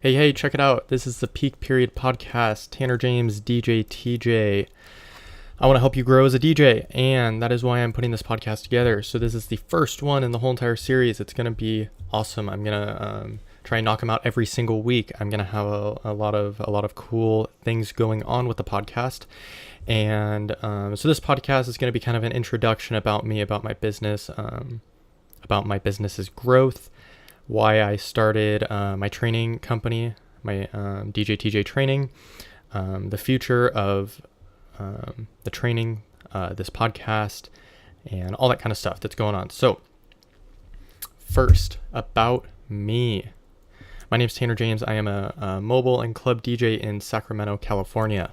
Hey, check it out. This is the Peak Period Podcast. Tanner James, DJ TJ. I want to help you grow as a DJ, and that is why I'm putting this podcast together. So this is the first one in the whole entire series. It's going to be awesome. I'm going to try and knock them out every single week. I'm going to have a lot of cool things going on with the podcast. And so this podcast is going to be kind of an introduction about me, about my business, about my business's growth, why I started my training company, my DJ TJ Training, the future of the training, this podcast, and all that kind of stuff that's going on. So first, about me. My name is Tanner James. I am a mobile and club DJ in Sacramento, California.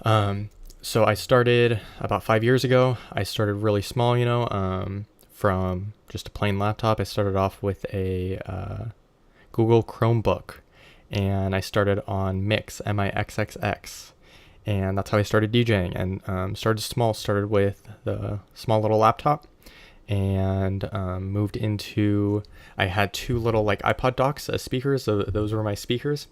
So I started about 5 years ago. I started really small, from just a plain laptop. I started off with a Google Chromebook, and I started on Mix, MIXXX, and that's how I started DJing. And started small, started with the small little laptop, and moved into, I had two little like iPod docks as speakers, so those were my speakers,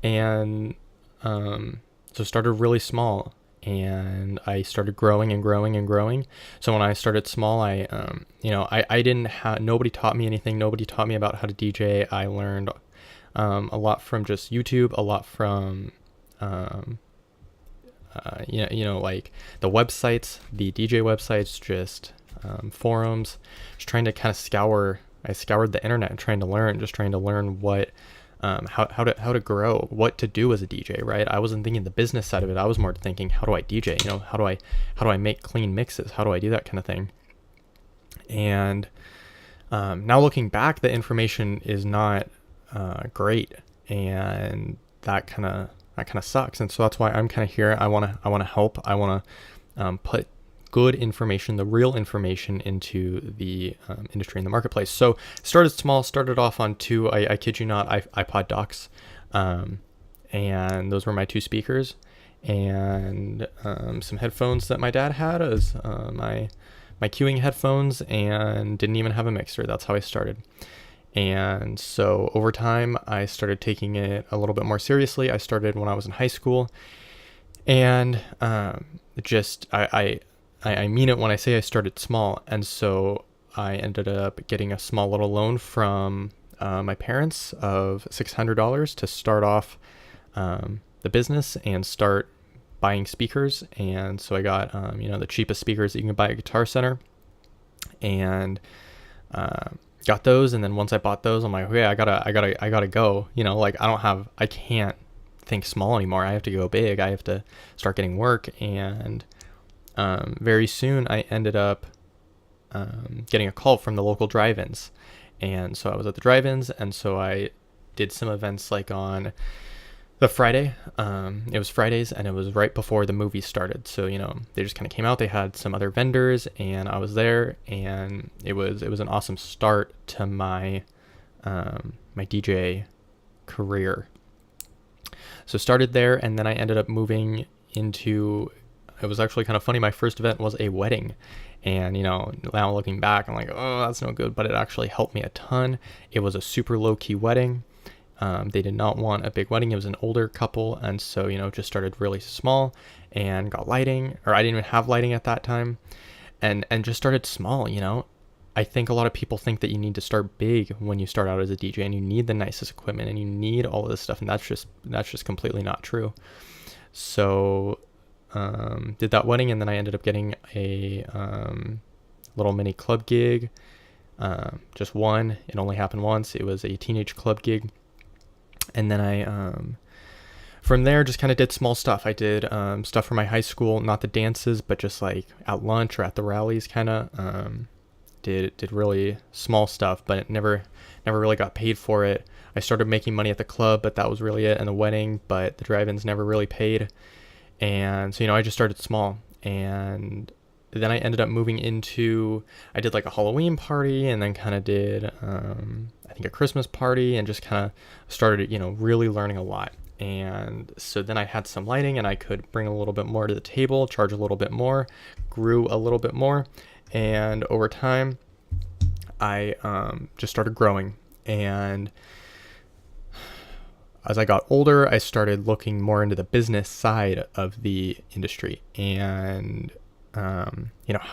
and so started really small, and I started growing and growing and growing. So when I started small, I didn't have, nobody taught me anything. Nobody taught me about how to DJ. I learned a lot from just YouTube, a lot from, like the websites, the DJ websites, just forums, just trying to kind of I scoured the internet and trying to learn what, how to grow, what to do as a DJ, right? I wasn't thinking the business side of it. I was more thinking, how do I DJ? How do I make clean mixes? How do I do that kind of thing? And now looking back, the information is not great, and that kind of sucks. And so that's why I'm kind of here. I want to help. I want to put good information, the real information, into the industry and the marketplace. So started small, started off on two, I kid you not, iPod docks, and those were my two speakers, and some headphones that my dad had as my queuing headphones, and didn't even have a mixer. That's how I started. And so over time, I started taking it a little bit more seriously. I started when I was in high school, and I mean it when I say I started small. And so I ended up getting a small little loan from my parents of $600 to start off the business and start buying speakers. And so I got, the cheapest speakers that you can buy at Guitar Center, and got those. And then once I bought those, I'm like, okay, I gotta go, I can't think small anymore. I have to go big. I have to start getting work. And very soon I ended up getting a call from the local drive-ins. And so I was at the drive-ins, and so I did some events like on the Friday. It was Fridays, and it was right before the movie started. So, they just kind of came out. They had some other vendors, and I was there, and it was an awesome start to my my DJ career. So started there, and then I ended up moving into, it was actually kind of funny. My first event was a wedding, and now looking back, I'm like, oh, that's no good, but it actually helped me a ton. It was a super low-key wedding. They did not want a big wedding. It was an older couple, and so just started really small and got lighting, or I didn't even have lighting at that time, and just started small. I think a lot of people think that you need to start big when you start out as a DJ, and you need the nicest equipment, and you need all of this stuff, and that's just completely not true. So did that wedding, and then I ended up getting a little mini club gig, just one. It only happened once. It was a teenage club gig, and then I from there just kind of did small stuff. I did stuff for my high school, not the dances, but just like at lunch or at the rallies, kind of did really small stuff, but it never really got paid for it. I started making money at the club, but that was really it, and the wedding, but the drive-ins never really paid. And so, I just started small, and then I ended up moving into, I did like a Halloween party, and then kind of did, I think a Christmas party, and just kind of started, really learning a lot. And so then I had some lighting, and I could bring a little bit more to the table, charge a little bit more, grew a little bit more. And over time, I just started growing, and as I got older, I started looking more into the business side of the industry, and how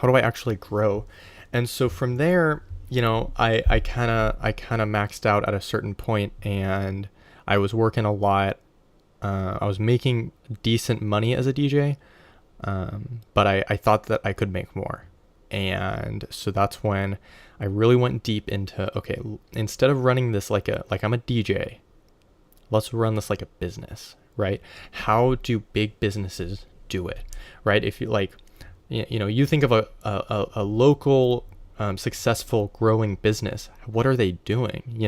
do I actually grow? And so from there, I kind of maxed out at a certain point, and I was working a lot. I was making decent money as a DJ, but I thought that I could make more. And so that's when I really went deep into, okay, instead of running this like I'm a DJ, let's run this like a business, right? How do big businesses do it, right? If you you think of a local successful growing business, what are they doing?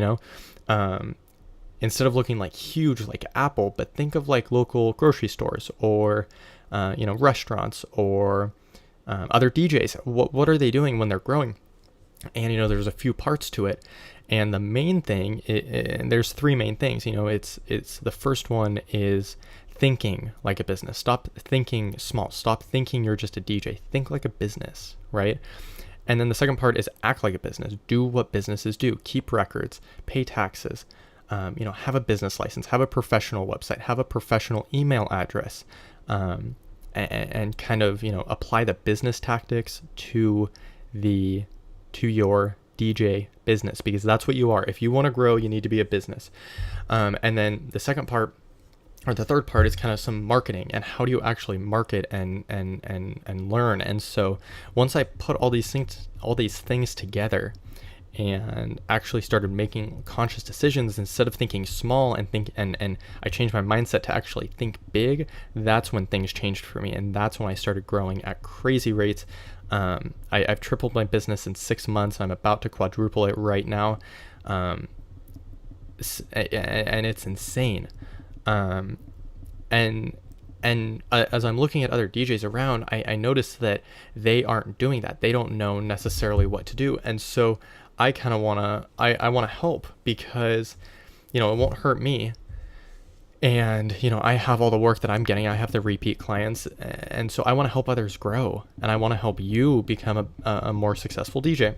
Instead of looking like huge like Apple, but think of like local grocery stores or restaurants or other DJs. What are they doing when they're growing? And there's a few parts to it, and the main thing, and there's three main things. It's the first one is thinking like a business. Stop thinking small. Stop thinking you're just a DJ. Think like a business, right? And then the second part is act like a business. Do what businesses do. Keep records. Pay taxes. Have a business license. Have a professional website. Have a professional email address. And kind of apply the business tactics to your DJ business, because that's what you are. If you want to grow, you need to be a business. And then the second part, or the third part, is kind of some marketing and how do you actually market and learn. And so once I put all these things together and actually started making conscious decisions instead of thinking small and I changed my mindset to actually think big, that's when things changed for me. And that's when I started growing at crazy rates. I've tripled my business in 6 months. I'm about to quadruple it right now. And it's insane. And as I'm looking at other DJs around, I notice that they aren't doing that. They don't know necessarily what to do. And so I kind of I want to help, because, it won't hurt me. And, I have all the work that I'm getting. I have the repeat clients. And so I want to help others grow, and I want to help you become a more successful DJ.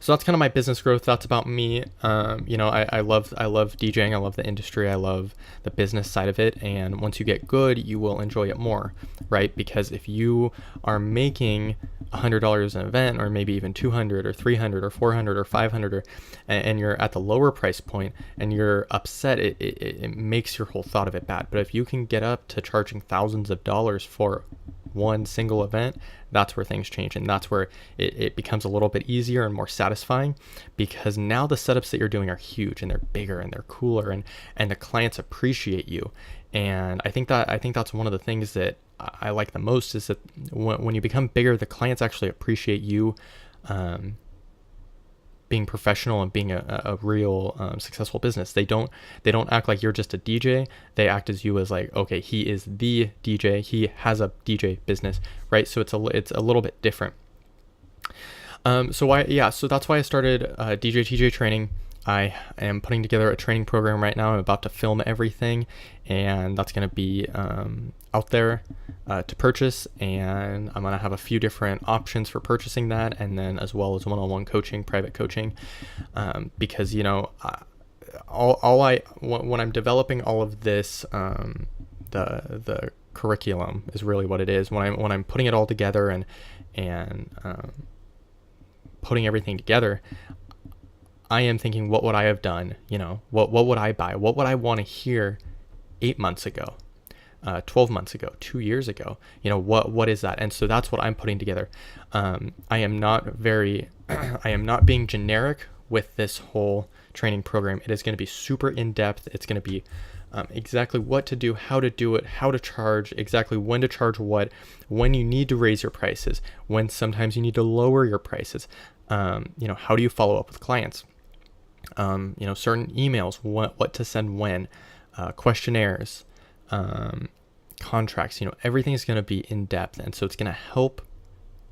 So that's kind of my business growth. That's about me. I love DJing. I love the industry. I love the business side of it. And once you get good, you will enjoy it more, right? Because if you are making $100 an event, or maybe even 200 or 300 or 400 or 500, and you're at the lower price point and you're upset, it makes your whole thought of it bad. But if you can get up to charging thousands of dollars for one single event, that's where things change, and that's where it becomes a little bit easier and more satisfying, because now the setups that you're doing are huge and they're bigger and they're cooler, and the clients appreciate you. And I think that's one of the things that I like the most, is that when you become bigger, the clients actually appreciate you being professional and being a real successful business. They don't act like you're just a DJ. They act as you as like, okay, he is the DJ. He has a DJ business, right? So it's a little bit different. So that's why I started DJ TJ training. I am putting together a training program right now. I'm about to film everything, and that's going to be out there to purchase, and I'm going to have a few different options for purchasing that, and then as well as one-on-one coaching, private coaching, because when I'm developing all of this, the curriculum is really what it is. When I'm putting it all together and putting everything together, I am thinking, what would I have done? What would I buy? What would I want to hear 8 months ago, 12 months ago, 2 years ago? What is that? And so that's what I'm putting together. I am not being generic with this whole training program. It is going to be super in depth. It's going to be exactly what to do, how to do it, how to charge, exactly when to charge what, when you need to raise your prices, when sometimes you need to lower your prices. How do you follow up with clients? Certain emails, what to send when, questionnaires, contracts, everything is going to be in depth. And so it's going to help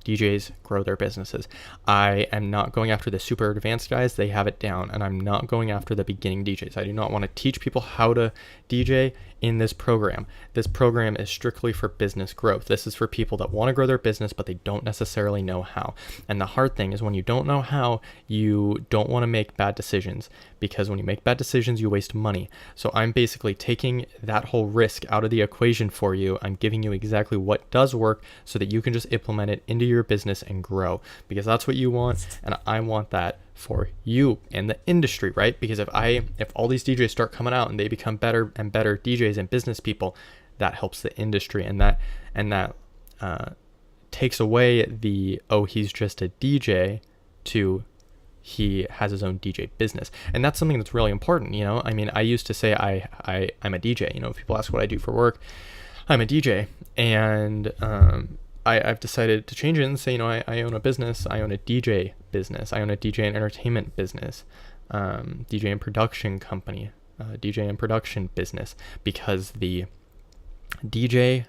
DJs grow their businesses. I am not going after the super advanced guys. They have it down. And I'm not going after the beginning DJs. I do not want to teach people how to DJ in this program. This program is strictly for business growth. This is for people that want to grow their business, but they don't necessarily know how. And the hard thing is when you don't know how, you don't want to make bad decisions, because when you make bad decisions, you waste money. So I'm basically taking that whole risk out of the equation for you. I'm giving you exactly what does work so that you can just implement it into your business and grow, because that's what you want. And I want that for you and the industry, right? Because if all these DJs start coming out and they become better and better DJs and business people, that helps the industry, and that takes away the, oh, he's just a DJ, to he has his own DJ business. And that's something that's really important. I mean, I used to say I'm a DJ. If people ask what I do for work, I'm a DJ. And I've decided to change it and say, I own a business. I own a DJ business. I own a DJ and entertainment business, DJ and production company, DJ and production business, because the DJ,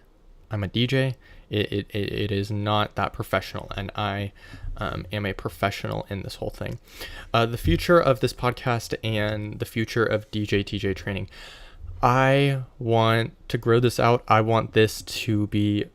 I'm a DJ. It is not that professional, and I am a professional in this whole thing. The future of this podcast and the future of DJ training. I want to grow this out. I want this to be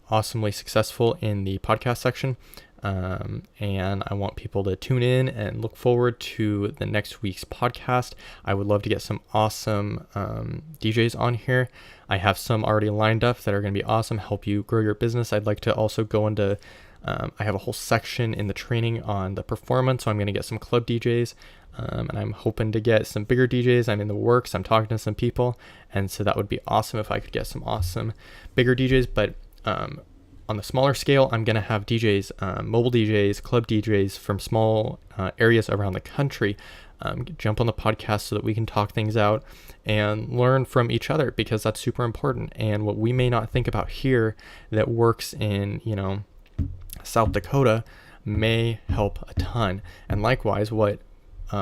awesomely successful in the podcast section. And I want people to tune in and look forward to the next week's podcast. I would love to get some awesome DJs on here. I have some already lined up that are going to be awesome, help you grow your business. I'd like to also go into, I have a whole section in the training on the performance, so I'm going to get some club DJs, and I'm hoping to get some bigger DJs. I'm in the works. I'm talking to some people, and so that would be awesome if I could get some awesome bigger DJs. But on the smaller scale, I'm going to have DJs, mobile DJs, club DJs from small areas around the country jump on the podcast so that we can talk things out and learn from each other, because that's super important. And what we may not think about here that works in, South Dakota may help a ton. And likewise, what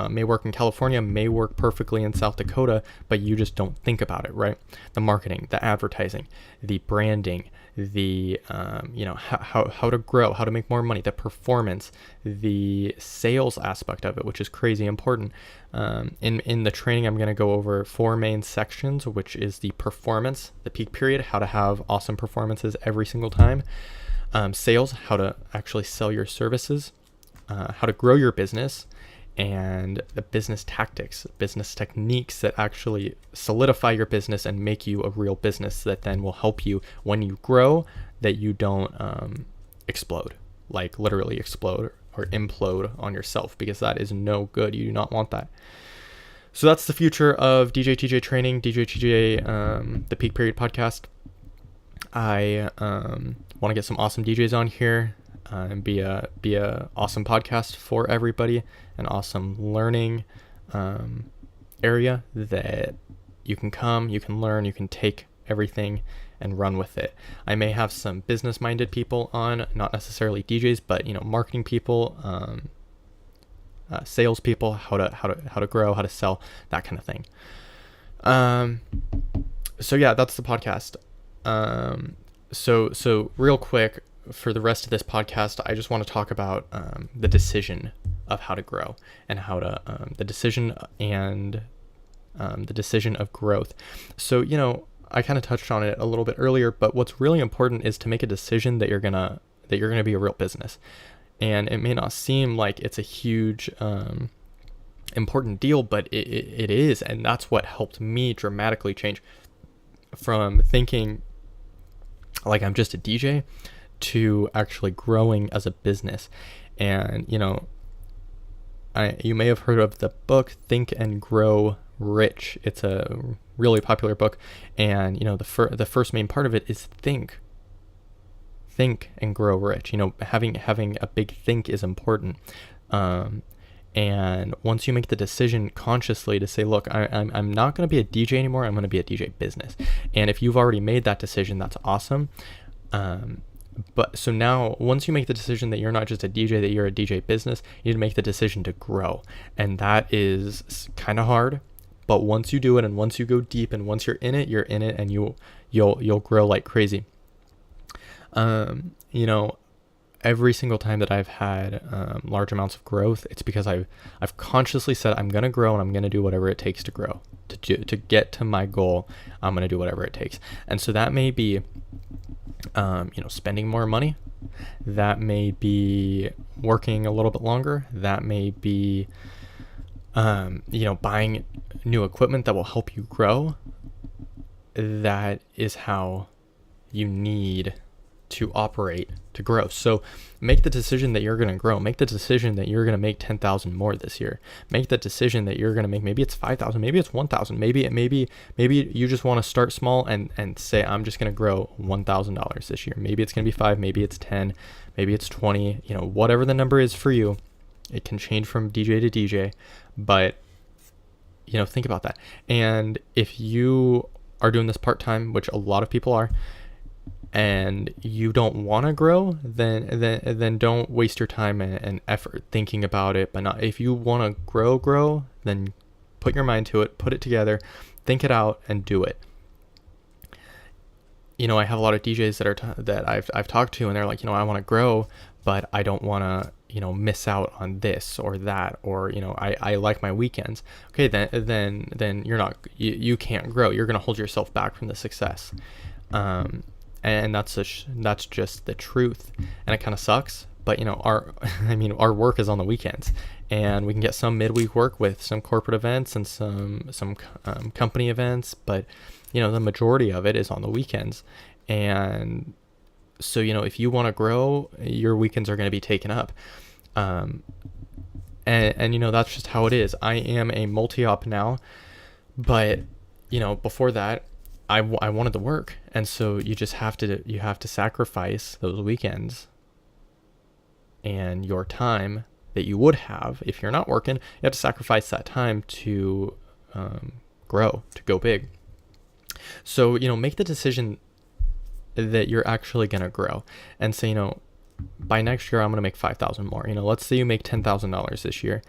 may work in California may work perfectly in South Dakota, but you just don't think about it, right? The marketing, the advertising, the branding, the how to grow, how to make more money, the performance, the sales aspect of it, which is crazy important. In the training, I'm going to go over 4 main sections, which is the performance, the peak period, how to have awesome performances every single time. Sales, how to actually sell your services, how to grow your business, and the business tactics, business techniques that actually solidify your business and make you a real business that then will help you when you grow, that you don't explode, like literally explode or implode on yourself, because that is no good. You do not want that. So that's the future of DJ TJ training, DJ TJ, the Peak Period podcast. I want to get some awesome DJs on here. And be a awesome podcast for everybody, an awesome learning area that you can come, you can learn, you can take everything and run with it. I may have some business-minded people on, not necessarily DJs, but marketing people, sales people, how to grow, how to sell, that kind of thing. So yeah, that's the podcast. So real quick, for the rest of this podcast, I just want to talk about the decision of how to grow, and how to the decision of growth. So I kind of touched on it a little bit earlier, but what's really important is to make a decision that you're gonna be a real business. And it may not seem like it's a huge important deal, but it is, and that's what helped me dramatically change from thinking like I'm just a DJ to actually growing as a business. And you may have heard of the book Think and Grow Rich. It's a really popular book, and the first main part of it is think and grow rich. Having a big think is important. And once you make the decision consciously to say, look, I'm not going to be a DJ anymore, I'm going to be a DJ business. And if you've already made that decision, that's awesome. But so now, once you make the decision that you're not just a DJ, that you're a DJ business, you need to make the decision to grow. And that is kind of hard. But once you do it, and once you go deep, and once you're in it, and you'll grow like crazy. every single time that I've had large amounts of growth, it's because I've consciously said I'm gonna grow and I'm gonna do whatever it takes to grow. To get to my goal, I'm gonna do whatever it takes. And so that may be spending more money. That may be working a little bit longer. That may be buying new equipment that will help you grow. That is how you need to operate to grow. So make the decision that you're going to grow. Make the decision that you're going to make 10,000 more this year. Make the decision that you're going to make, maybe it's 5,000, maybe it's 1,000, maybe you just want to start small and say, I'm just going to grow $1,000 this year. Maybe it's going to be 5, maybe it's 10, maybe it's 20, whatever the number is for you. It can change from DJ to DJ, but think about that. And if you are doing this part-time, which a lot of people are, and you don't want to grow, then don't waste your time and effort thinking about it. But not, if you want to grow, then put your mind to it, put it together, think it out, and do it. I have a lot of DJs that I've talked to, and they're like, I want to grow, but I don't want to miss out on this or that, or I like my weekends. Okay, then you can't grow. You're gonna hold yourself back from the success. And that's just the truth, and it kind of sucks. But our work is on the weekends, and we can get some midweek work with some corporate events and some company events, but the majority of it is on the weekends. And so if you want to grow, your weekends are going to be taken up. And that's just how it is. I am a multi-op now, but before that, I wanted to work. And so you have to sacrifice those weekends and your time that you would have if you're not working. You have to sacrifice that time to grow, to go big. So make the decision that you're actually going to grow, and say, by next year I'm going to make 5,000 more. Let's say you make $10,000 this year,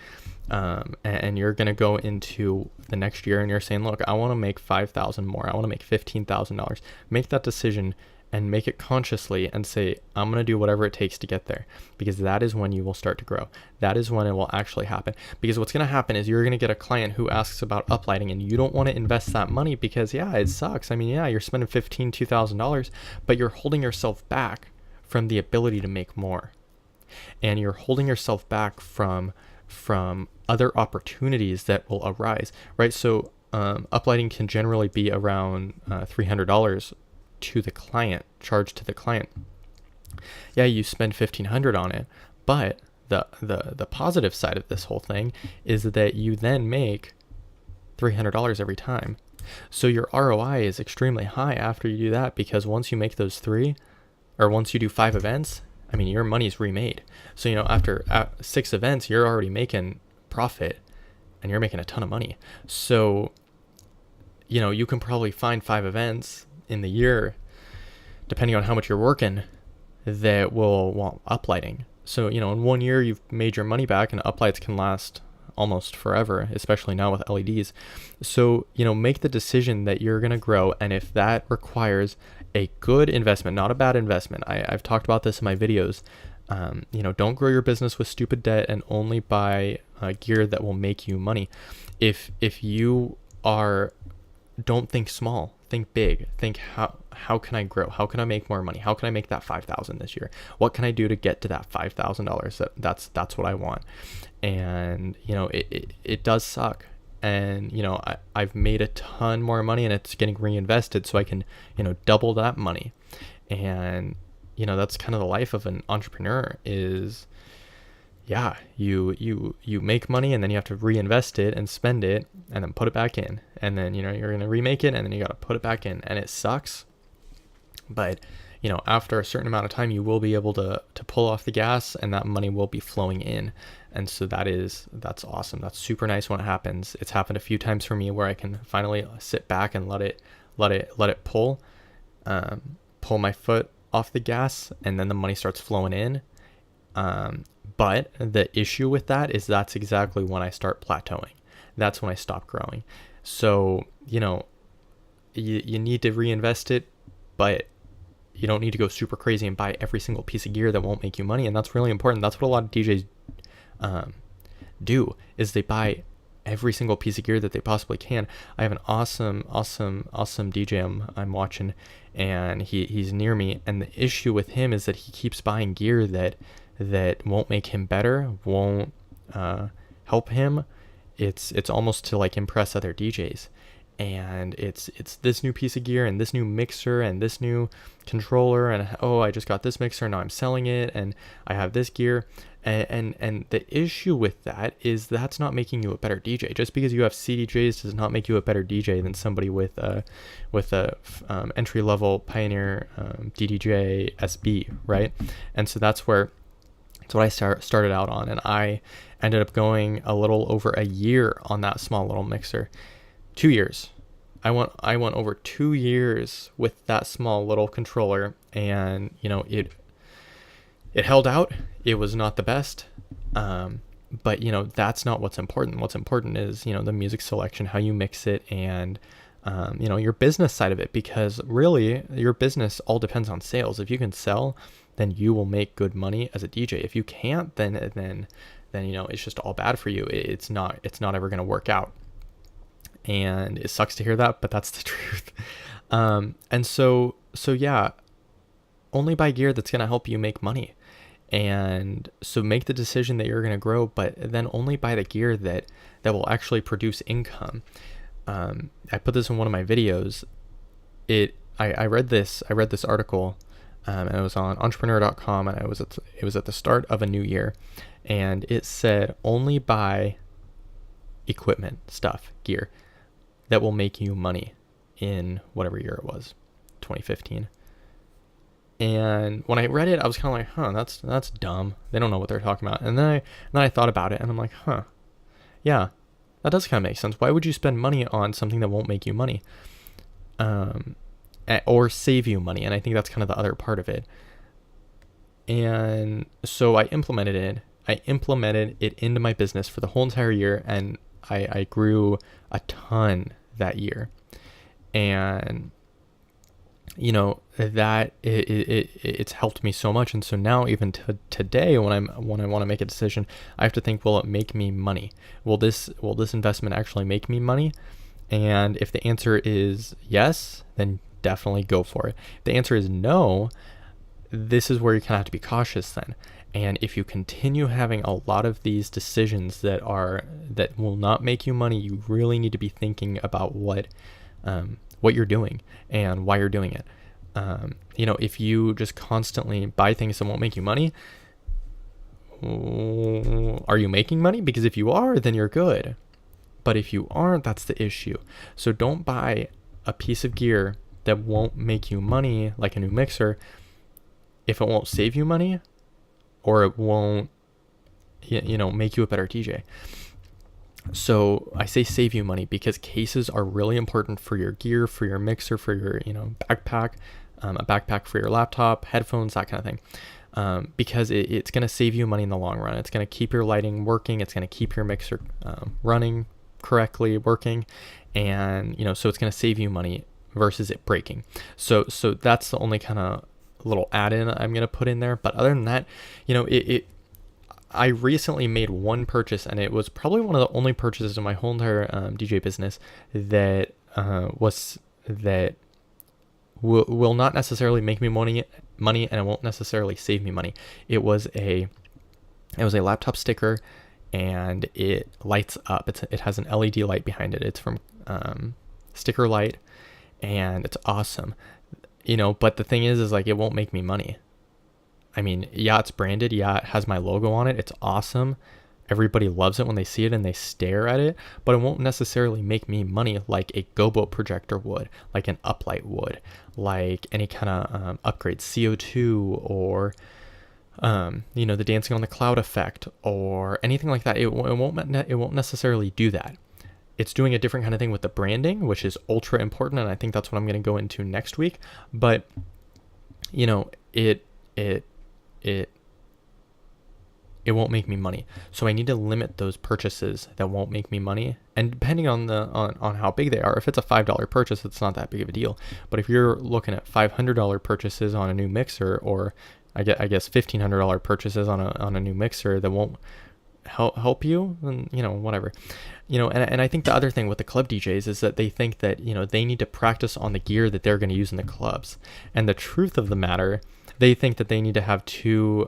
and you're going to go into the next year and you're saying, look, I want to make 5,000 more. I want to make $15,000. Make that decision and make it consciously, and say, I'm going to do whatever it takes to get there, because that is when you will start to grow. That is when it will actually happen. Because what's going to happen is you're going to get a client who asks about uplighting, and you don't want to invest that money because it sucks. You're spending $2,000, but you're holding yourself back from the ability to make more, and you're holding yourself back from other opportunities that will arise, right? So uplighting can generally be around $300 to the client, charged to the client. Yeah, you spend $1,500 on it, but the positive side of this whole thing is that you then make $300 every time. So your ROI is extremely high after you do that, because once you make those 3, or once you do 5 events, your money's remade. So after 6 events, you're already making profit, and you're making a ton of money. So you can probably find 5 events in the year, depending on how much you're working, that will want uplighting. So in 1 year you've made your money back, and uplights can last almost forever, especially now with LEDs. So make the decision that you're going to grow, and if that requires a good investment, not a bad investment. I've talked about this in my videos. Don't grow your business with stupid debt and only buy gear that will make you money. If you are, don't think small, think big. Think, how can I grow? How can I make more money? How can I make that 5,000 this year? What can I do to get to that $5,000? That's what I want. And it does suck. And I've made a ton more money, and it's getting reinvested, so I can double that money. And that's kind of the life of an entrepreneur is, you make money, and then you have to reinvest it and spend it and then put it back in, and then you're going to remake it, and then you got to put it back in, and it sucks. But after a certain amount of time, you will be able to pull off the gas, and that money will be flowing in. And so that's awesome. That's super nice when it happens. It's happened a few times for me where I can finally sit back and let it pull my foot off the gas, and then the money starts flowing in. But the issue with that is that's exactly when I start plateauing. That's when I stop growing. So, you need to reinvest it, but you don't need to go super crazy and buy every single piece of gear that won't make you money. And that's really important. That's what a lot of DJs do, is they buy every single piece of gear that they possibly can. I have an awesome DJ I'm watching, and he's near me, and the issue with him is that he keeps buying gear that won't make him better, won't help him. It's almost to like impress other DJs. And it's this new piece of gear and this new mixer and this new controller, and oh, I just got this mixer, now I'm selling it, and I have this gear. And the issue with that is that's not making you a better DJ. Just because you have CDJs does not make you a better DJ than somebody with a entry level Pioneer DDJ SB, right? And so that's what I started out on, and I ended up going a little over a year on that small little mixer. 2 years. I went over 2 years with that small little controller, and it held out. It was not the best, but that's not what's important. What's important is the music selection, how you mix it, and your business side of it, because really your business all depends on sales. If you can sell, then you will make good money as a DJ. If you can't, then it's just all bad for you. It's not ever going to work out. And it sucks to hear that, but that's the truth. And so yeah, only buy gear that's going to help you make money. And so make the decision that you're going to grow, but then only buy the gear that will actually produce income. I put this in one of my videos. I read this article, and it was on entrepreneur.com, and it was at the start of a new year, and it said only buy equipment, stuff, gear that will make you money in whatever year it was, 2015. And when I read it, I was kind of like, that's dumb. They don't know what they're talking about. And then I thought about it, and I'm like, yeah, that does kind of make sense. Why would you spend money on something that won't make you money, or save you money? And I think that's kind of the other part of it. And so I implemented it. I implemented it into my business for the whole entire year, and I grew a ton that year. And that it's helped me so much. And so now, even today, when I want to make a decision, I have to think, will it make me money? Will this investment actually make me money? And if the answer is yes, then definitely go for it. If the answer is no, this is where you kind of have to be cautious then. And if you continue having a lot of these decisions that will not make you money, you really need to be thinking about what you're doing and why you're doing it. If you just constantly buy things that won't make you money, are you making money? Because if you are, then you're good. But if you aren't, that's the issue. So don't buy a piece of gear that won't make you money, like a new mixer, if it won't save you money, or it won't, make you a better DJ. So I say save you money because cases are really important for your gear, for your mixer, for your, backpack, a backpack for your laptop, headphones, that kind of thing. Because it's going to save you money in the long run. It's going to keep your lighting working. It's going to keep your mixer running correctly, working. And, so it's going to save you money versus it breaking. So that's the only kind of little add-in I'm going to put in there. But other than that, I recently made one purchase, and it was probably one of the only purchases in my whole entire DJ business that will not necessarily make me money, and it won't necessarily save me money. It was a laptop sticker, and it lights up. It has an LED light behind it. It's from Sticker Light, and it's awesome. But the thing is like, it won't make me money. I mean, yeah, it's branded. Yeah, it has my logo on it. It's awesome. Everybody loves it when they see it and they stare at it, but it won't necessarily make me money like a GoBo projector would, like an Uplight would, like any kind of upgrade, CO2, or the Dancing on the Cloud effect, or anything like that. It won't necessarily do that. It's doing a different kind of thing with the branding, which is ultra important, and I think that's what I'm going to go into next week. But it won't make me money. So I need to limit those purchases that won't make me money. And depending on on how big they are, if it's a $5 purchase, it's not that big of a deal. But if you're looking at $500 purchases on a new mixer, or I guess $1,500 purchases on a new mixer that won't help you, then, whatever. And I think the other thing with the club DJs is that they think that, they need to practice on the gear that they're going to use in the clubs. And the truth of the matter, they think that they need to have two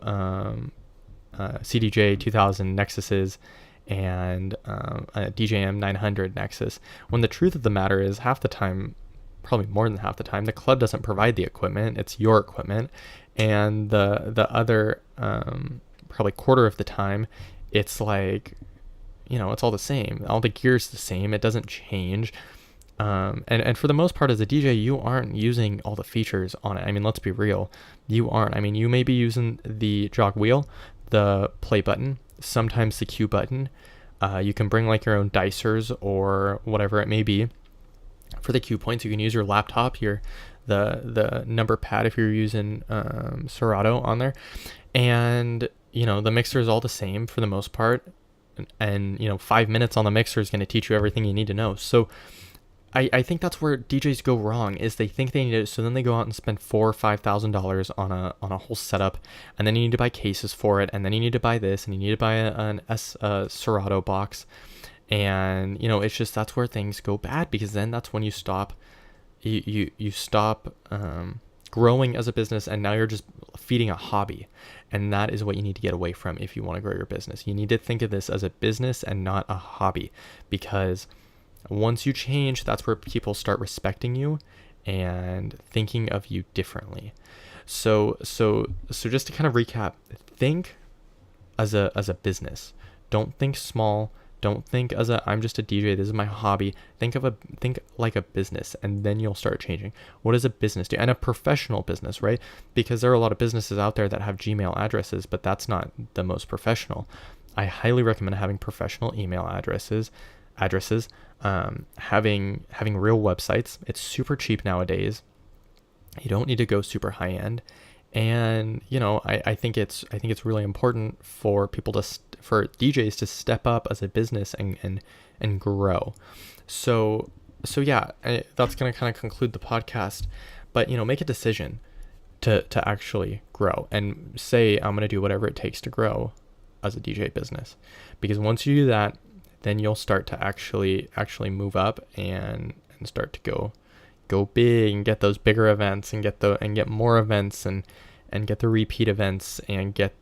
CDJ 2000 Nexuses and a DJM 900 Nexus, when the truth of the matter is, half the time, probably more than half the time, the club doesn't provide the equipment. It's your equipment. And the other probably quarter of the time, it's like, it's all the same. All the gear's the same. It doesn't change. And for the most part, as a DJ, you aren't using all the features on it. I mean, let's be real. You aren't. I mean, you may be using the jog wheel, the play button, sometimes the cue button. You can bring like your own dicers or whatever it may be. For the cue points, you can use your laptop, the number pad if you're using Serato on there. And, the mixer is all the same for the most part. And 5 minutes on the mixer is going to teach you everything you need to know. So I think that's where DJs go wrong, is they think they need it, so then they go out and spend $4,000 or $5,000 on a whole setup, and then you need to buy cases for it, and then you need to buy this, and you need to buy a Serato box, and it's just, that's where things go bad, because then that's when you stop growing as a business, and now you're just feeding a hobby, and that is what you need to get away from if you want to grow your business. You need to think of this as a business and not a hobby, because once you change, that's where people start respecting you and thinking of you differently. So just to kind of recap, think as a business. Don't think small. Don't think as I'm just a DJ, this is my hobby. Think like a business, and then you'll start changing. What does a business do? And a professional business, right? Because there are a lot of businesses out there that have Gmail addresses, but that's not the most professional. I highly recommend having professional email addresses, having real websites. It's super cheap nowadays. You don't need to go super high end. And I think it's really important for people for DJs to step up as a business and grow. So yeah, that's going to kind of conclude the podcast. But make a decision to actually grow, and say, I'm going to do whatever it takes to grow as a DJ business. Because once you do that, then you'll start to actually move up and start to go big and get those bigger events and get more events and get the repeat events and get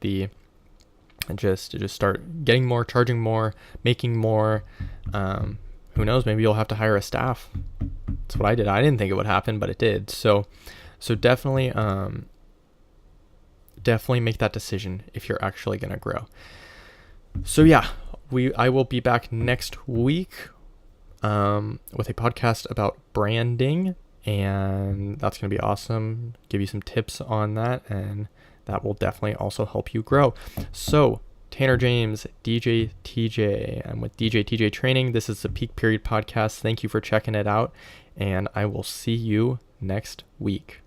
just start getting more, charging more, making more. Who knows, maybe you'll have to hire a staff. That's what I did. I didn't think it would happen, but it did. So definitely make that decision if you're actually going to grow. So yeah, I will be back next week with a podcast about branding, and that's going to be awesome. Give you some tips on that, and that will definitely also help you grow. So Tanner James, DJ TJ. I'm with DJ TJ Training. This is the Peak Period Podcast. Thank you for checking it out, and I will see you next week.